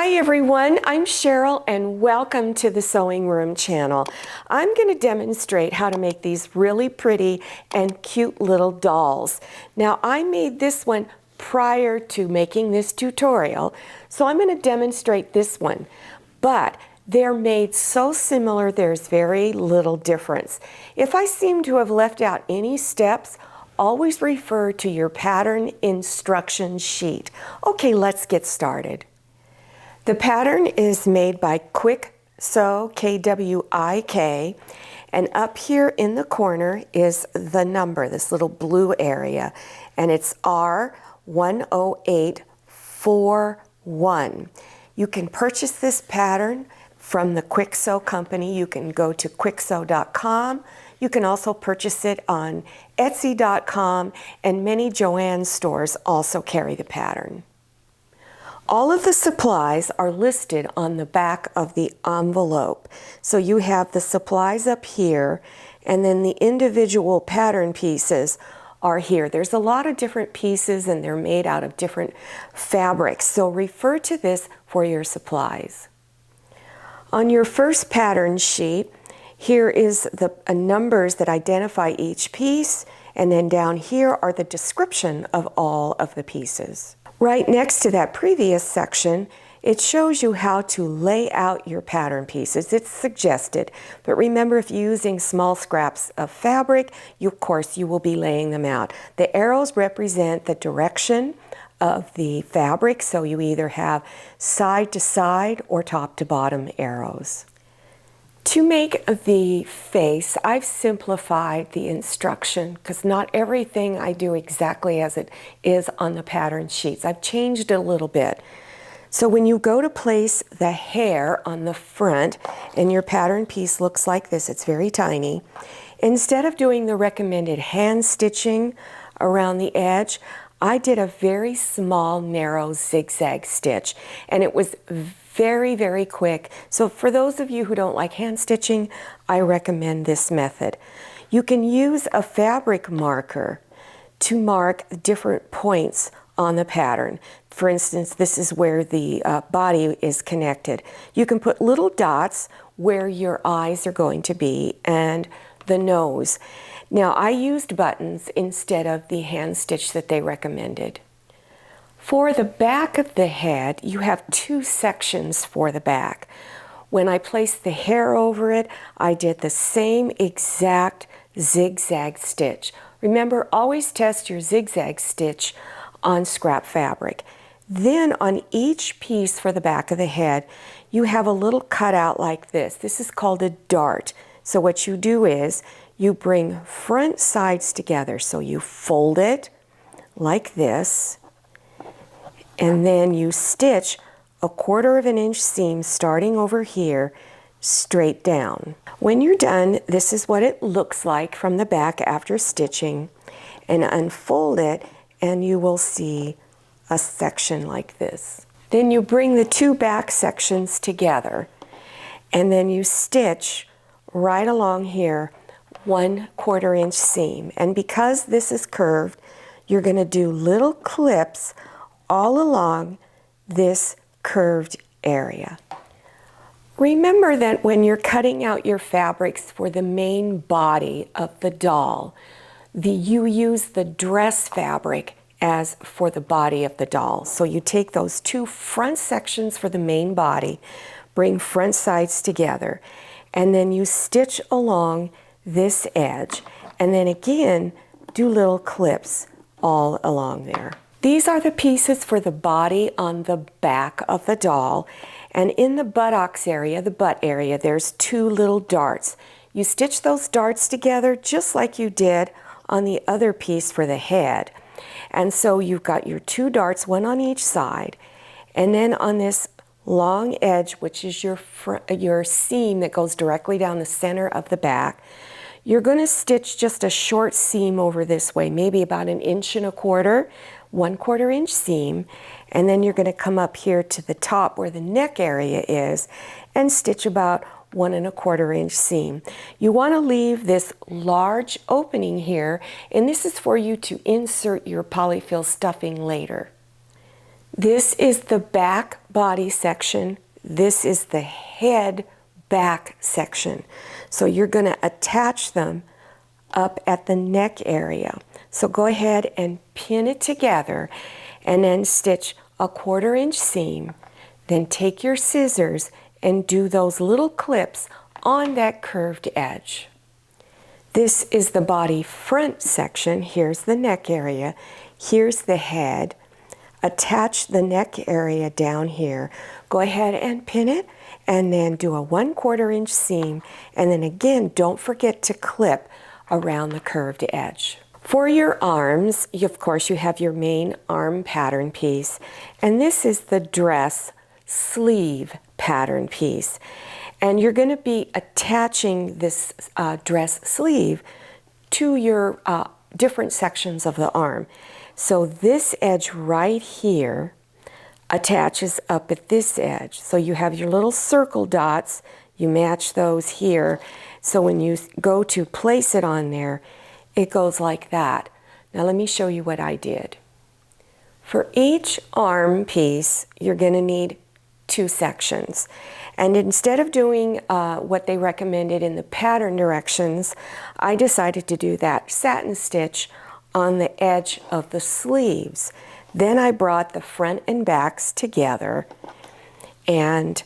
Hi everyone, I'm Cheryl and welcome to the Sewing Room channel. I'm going to demonstrate how to make these really pretty and cute little dolls. Now I made this one prior to making this tutorial, so I'm going to demonstrate this one. But they're made so similar there's very little difference. If I seem to have left out any steps, always refer to your pattern instruction sheet. Okay, let's get started. The pattern is made by Kwik Sew, Kwik, and up here in the corner is the number, this little blue area, and it's R10841. You can purchase this pattern from the Kwik Sew company. You can go to kwiksew.com. You can also purchase it on Etsy.com, and many Joann stores also carry the pattern. All of the supplies are listed on the back of the envelope. So you have the supplies up here, and then the individual pattern pieces are here. There's a lot of different pieces and they're made out of different fabrics. So refer to this for your supplies. On your first pattern sheet, here is the numbers that identify each piece, and then down here are the description of all of the pieces. Right next to that previous section, it shows you how to lay out your pattern pieces. It's suggested, but remember, if you're using small scraps of fabric, of course you will be laying them out. The arrows represent the direction of the fabric, so you either have side to side or top to bottom arrows. To make the face, I've simplified the instruction because not everything I do exactly as it is on the pattern sheets. I've changed it a little bit. So when you go to place the hair on the front and your pattern piece looks like this, it's very tiny, instead of doing the recommended hand stitching around the edge, I did a very small, narrow zigzag stitch, and it was very, very quick. So for those of you who don't like hand stitching, I recommend this method. You can use a fabric marker to mark different points on the pattern. For instance, this is where the body is connected. You can put little dots where your eyes are going to be and the nose. Now, I used buttons instead of the hand stitch that they recommended. For the back of the head, you have two sections for the back. When I placed the hair over it, I did the same exact zigzag stitch. Remember, always test your zigzag stitch on scrap fabric. Then on each piece for the back of the head, you have a little cutout like this. This is called a dart. So what you do is you bring front sides together. So you fold it like this, and then you stitch a 1/4 of an inch seam starting over here straight down. When you're done, this is what it looks like from the back after stitching, and unfold it and you will see a section like this. Then you bring the two back sections together, and then you stitch right along here 1/4 inch seam. And because this is curved, you're going to do little clips all along this curved area. Remember that when you're cutting out your fabrics for the main body of the doll, you use the dress fabric as for the body of the doll. So you take those two front sections for the main body, bring front sides together, and then you stitch along this edge, and then again do little clips all along there. These are the pieces for the body on the back of the doll, and in the buttocks area, the butt area, there's two little darts. You stitch those darts together just like you did on the other piece for the head. And so you've got your two darts, one on each side, and then on this long edge, which is your seam that goes directly down the center of the back, you're going to stitch just a short seam over this way, maybe about 1 1/4 inch, 1/4 inch seam, and then you're going to come up here to the top where the neck area is and stitch about 1 1/4 inch seam. You want to leave this large opening here, and this is for you to insert your polyfill stuffing later. This is the back body section. This is the head back section. So you're going to attach them up at the neck area. So go ahead and pin it together and then stitch a 1/4 inch seam. Then take your scissors and do those little clips on that curved edge. This is the body front section. Here's the neck area. Here's the head. Attach the neck area down here. Go ahead and pin it and then do a 1/4 inch seam. And then again, don't forget to clip around the curved edge. For your arms, of course, you have your main arm pattern piece. And this is the dress sleeve pattern piece. And you're going to be attaching this dress sleeve to your different sections of the arm. So this edge right here attaches up at this edge. So you have your little circle dots, you match those here. So when you go to place it on there, it goes like that. Now let me show you what I did. For each arm piece, you're going to need 2 sections. And instead of doing what they recommended in the pattern directions, I decided to do that satin stitch on the edge of the sleeves. Then I brought the front and backs together and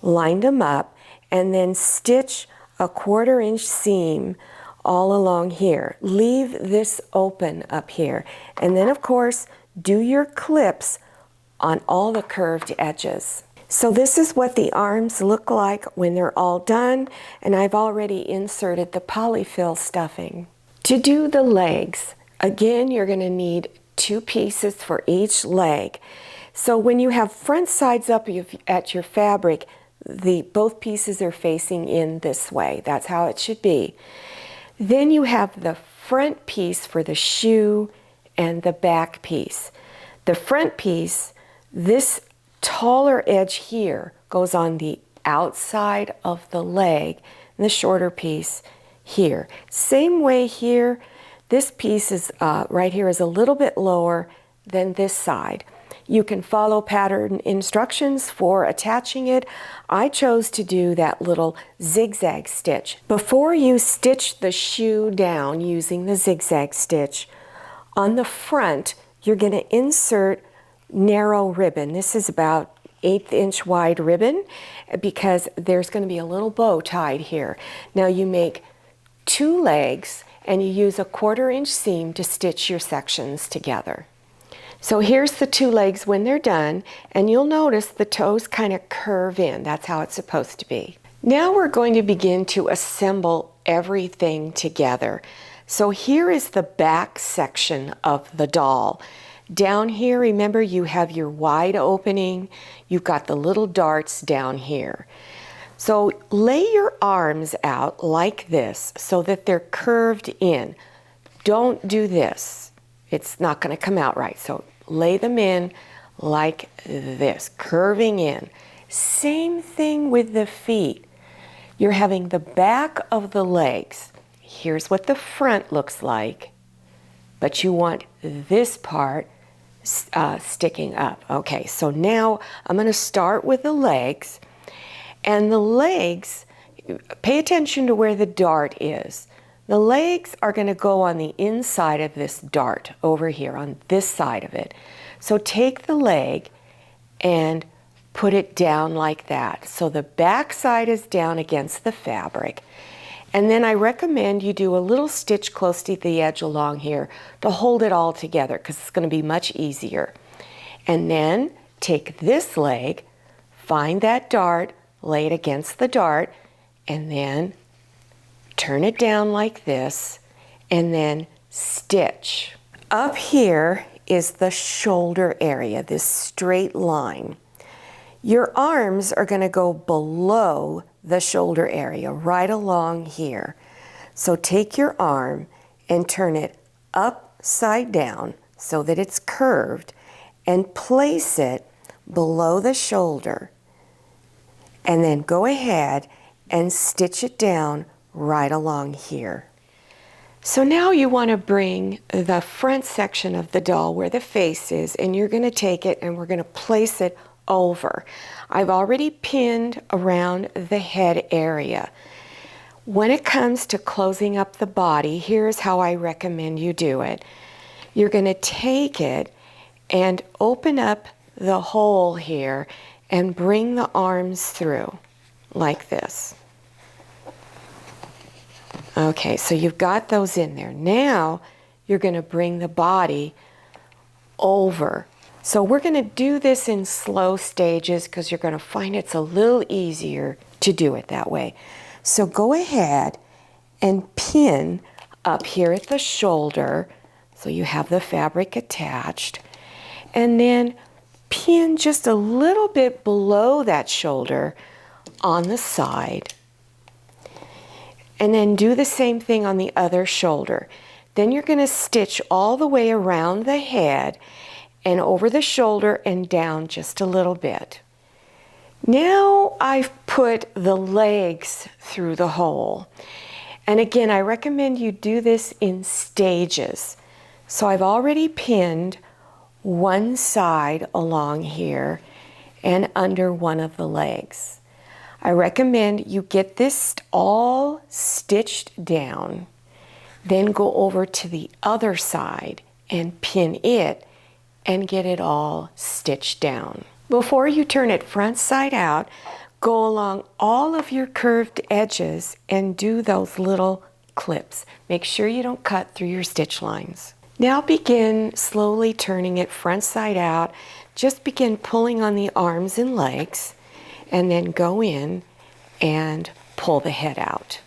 lined them up and then stitch a 1/4 inch seam all along here. Leave this open up here. And then of course, do your clips on all the curved edges. So this is what the arms look like when they're all done, and I've already inserted the polyfill stuffing. To do the legs, again, you're going to need 2 pieces for each leg. So when you have front sides up at your fabric, both pieces are facing in this way. That's how it should be. Then you have the front piece for the shoe and the back piece. The front piece, this taller edge here goes on the outside of the leg, and the shorter piece here. Same way here, this piece is right here is a little bit lower than this side. You can follow pattern instructions for attaching it. I chose to do that little zigzag stitch. Before you stitch the shoe down using the zigzag stitch, on the front, you're going to insert narrow ribbon. This is about 1/8 inch wide ribbon because there's going to be a little bow tied here. Now you make 2 legs and you use a 1/4 inch seam to stitch your sections together. So here's the 2 legs when they're done, and you'll notice the toes kind of curve in. That's how it's supposed to be. Now we're going to begin to assemble everything together. So here is the back section of the doll. Down here, remember, you have your wide opening. You've got the little darts down here. So lay your arms out like this so that they're curved in. Don't do this. It's not going to come out right. So lay them in like this, curving in. Same thing with the feet. You're having the back of the legs. Here's what the front looks like, but you want this part sticking up. Okay, so now I'm going to start with the legs. And the legs, pay attention to where the dart is. The legs are going to go on the inside of this dart over here, on this side of it. So take the leg and put it down like that. So the back side is down against the fabric. And then I recommend you do a little stitch close to the edge along here to hold it all together because it's going to be much easier. And then take this leg, find that dart, lay it against the dart, and then turn it down like this, and then stitch. Up here is the shoulder area, this straight line. Your arms are going to go below the shoulder area, right along here. So take your arm and turn it upside down so that it's curved and place it below the shoulder. And then go ahead and stitch it down right along here. So now you want to bring the front section of the doll where the face is, and you're going to take it and we're going to place it over. I've already pinned around the head area. When it comes to closing up the body, here's how I recommend you do it. You're going to take it and open up the hole here and bring the arms through like this. Okay, so you've got those in there. Now you're going to bring the body over. So we're going to do this in slow stages because you're going to find it's a little easier to do it that way. So go ahead and pin up here at the shoulder so you have the fabric attached, and then pin just a little bit below that shoulder on the side. And then do the same thing on the other shoulder. Then you're going to stitch all the way around the head and over the shoulder and down just a little bit. Now I've put the legs through the hole. And again, I recommend you do this in stages. So I've already pinned one side along here and under one of the legs. I recommend you get this all stitched down, then go over to the other side and pin it and get it all stitched down. Before you turn it front side out, go along all of your curved edges and do those little clips. Make sure you don't cut through your stitch lines. Now begin slowly turning it front side out. Just begin pulling on the arms and legs, and then go in and pull the head out.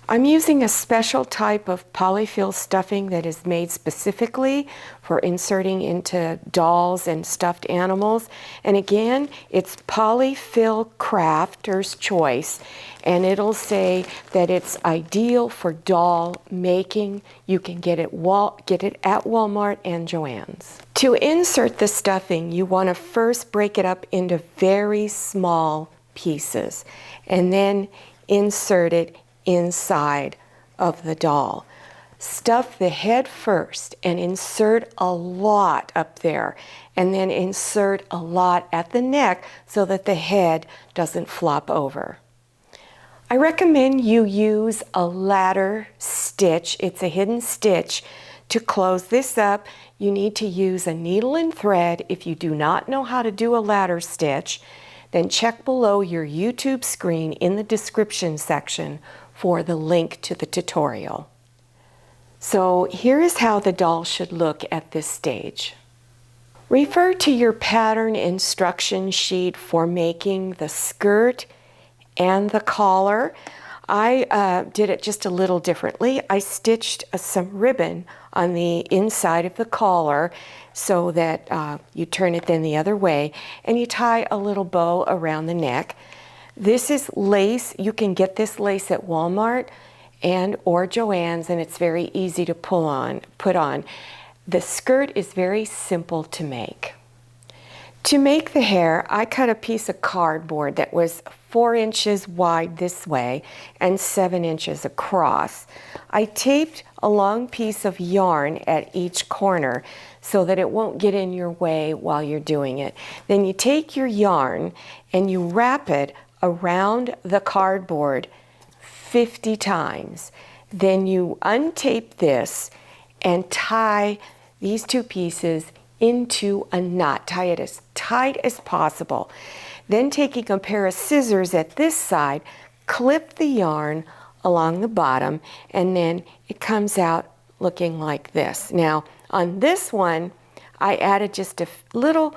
I'm using a special type of polyfill stuffing that is made specifically for inserting into dolls and stuffed animals. And again, it's Polyfill Crafter's Choice, and it'll say that it's ideal for doll making. You can get it at Walmart and Joann's. To insert the stuffing, you want to first break it up into very small pieces and then insert it inside of the doll. Stuff the head first and insert a lot up there, and then insert a lot at the neck so that the head doesn't flop over. I recommend you use a ladder stitch. It's a hidden stitch. To close this up, you need to use a needle and thread. If you do not know how to do a ladder stitch, then check below your YouTube screen in the description section for the link to the tutorial. So here is how the doll should look at this stage. Refer to your pattern instruction sheet for making the skirt and the collar. I did it just a little differently. I stitched some ribbon on the inside of the collar so that you turn it then the other way, and you tie a little bow around the neck. This is lace. You can get this lace at Walmart and or Joann's, and it's very easy to put on. The skirt is very simple to make. To make the hair, I cut a piece of cardboard that was 4 inches wide this way and 7 inches across. I taped a long piece of yarn at each corner so that it won't get in your way while you're doing it. Then you take your yarn and you wrap it around the cardboard 50 times. Then you untape this and tie these two pieces into a knot. Tie it as tight as possible. Then taking a pair of scissors at this side, clip the yarn along the bottom, and then it comes out looking like this. Now on this one, I added just a little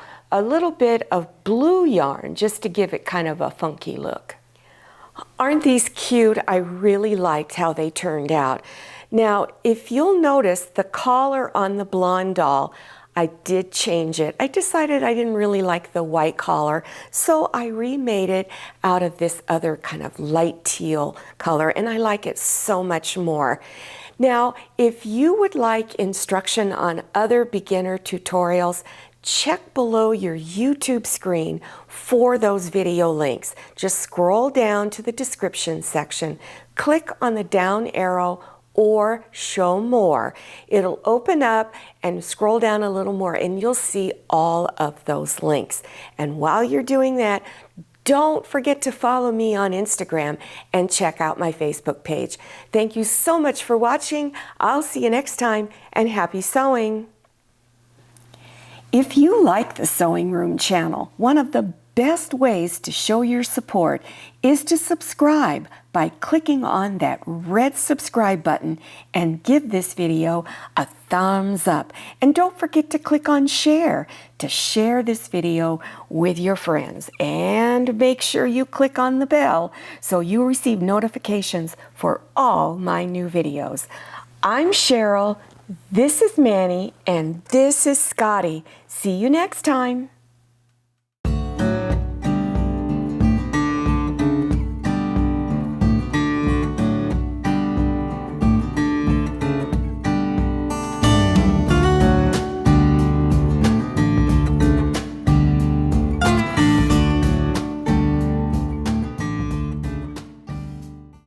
bit of blue yarn just to give it kind of a funky look. Aren't these cute? I really liked how they turned out. Now, if you'll notice the collar on the blonde doll, I did change it. I decided I didn't really like the white collar, so I remade it out of this other kind of light teal color, and I like it so much more. Now, if you would like instruction on other beginner tutorials, check below your YouTube screen for those video links. Just scroll down to the description section, click on the down arrow or show more. It'll open up and scroll down a little more and you'll see all of those links. And while you're doing that, don't forget to follow me on Instagram and check out my Facebook page. Thank you so much for watching. I'll see you next time, and happy sewing. If you like the Sewing Room channel, one of the best ways to show your support is to subscribe by clicking on that red subscribe button and give this video a thumbs up. And don't forget to click on share to share this video with your friends. And make sure you click on the bell so you receive notifications for all my new videos. I'm Cheryl, this is Manny, and this is Scotty. See you next time.